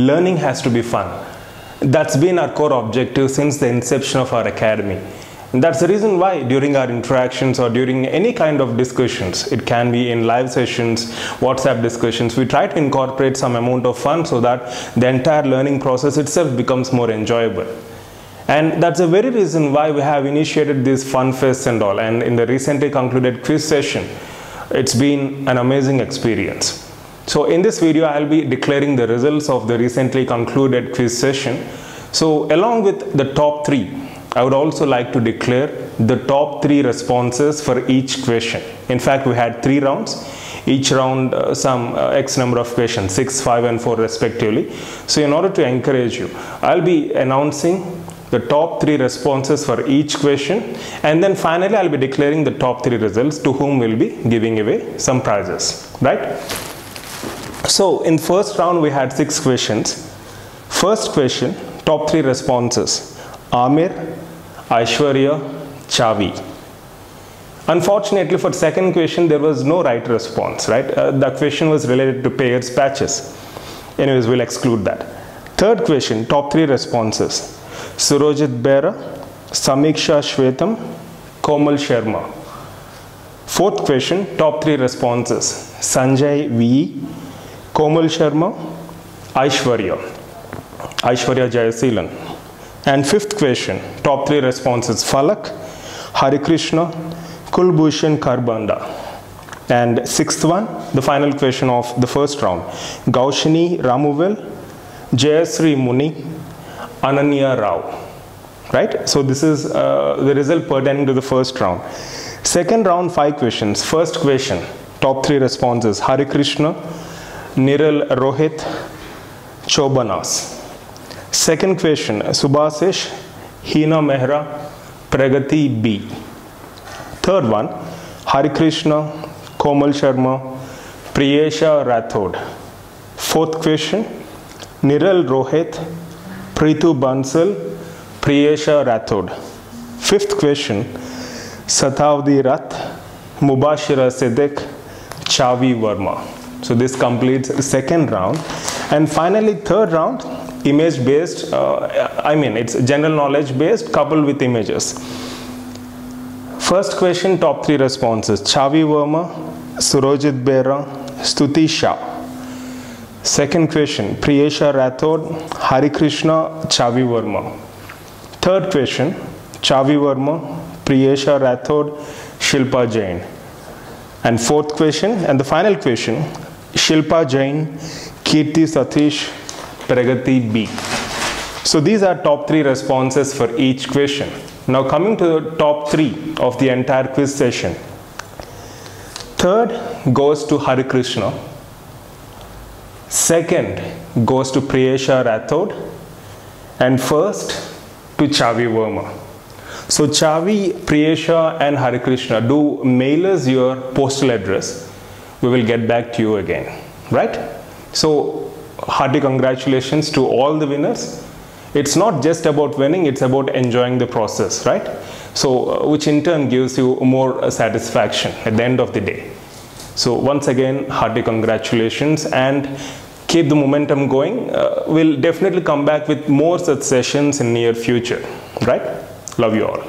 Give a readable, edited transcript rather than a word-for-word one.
learning has to be fun. That's been our core objective since the inception of our academy. And that's the reason why during our interactions or during any kind of discussions, it can be in live sessions, WhatsApp discussions, we try to incorporate some amount of fun so that the entire learning process itself becomes more enjoyable. And that's the very reason why we have initiated these fun fests and all. And in the recently concluded quiz session, it's been an amazing experience. So in this video, I'll be declaring the results of the recently concluded quiz session. So along with the top 3, I would also like to declare the top 3 responses for each question. In fact, we had 3 rounds. Each round some X number of questions, 6, 5 and 4 respectively. So in order to encourage you, I'll be announcing the top 3 responses for each question, and then finally I'll be declaring the top 3 results to whom we'll be giving away some prizes, right? So in first round we had 6 questions. First question, top 3 responses: Amir, Aishwarya, Chavi. Unfortunately for second question there was no right response, right? The question was related to pairs patches. Anyways, we'll exclude that. Third question, top 3 responses: Surojit Bera, Samiksha Shwetam, Komal Sharma. Fourth question, top 3 responses: Sanjay V, Komal Sharma, Aishwarya Jayasilan. And fifth question, top 3 responses: Falak, Hari Krishna, Kulbhushan Kharbanda. And sixth one, the final question of the first round: Gaushini Ramuvel, Jayasri Muni, Ananya Rao. Right? So this is the result pertaining to the first round. Second round, 5 questions. First question, top 3 responses: Hari Krishna, Niral Rohit, Chobanas. Second question, Subhasish, Hina Mehra, Pragati B. Third one, Hari Krishna, Komal Sharma, Priyesha Rathod. Fourth question, Niral Rohit, Pritu Bansal, Priyesha Rathod. Fifth question, Satavdi Rath, Mubashira Siddiq, Chavi Verma. So this completes the second round. And finally, third round, image based, it's general knowledge based coupled with images. First question, top 3 responses: Chavi Verma, Surojit Bera, Stuti Shah. Second question, Priyesha Rathod, Hari Krishna, Chavi Verma. Third question, Chavi Verma, Priyesha Rathod, Shilpa Jain. And fourth question and the final question, Shilpa Jain, Kirti Satish, Pragati B. So these are top 3 responses for each question. Now coming to the top 3 of the entire quiz session. Third goes to Hari Krishna. Second goes to Priyesha Rathod. And first to Chavi Verma. So Chavi, Priyesha and Hari Krishna, do mail us your postal address. We will get back to you again, right? So hearty congratulations to all the winners. It's not just about winning, it's about enjoying the process, right? So which in turn gives you more satisfaction at the end of the day. So once again, hearty congratulations and keep the momentum going. We'll definitely come back with more such sessions in near future, right? Love you all.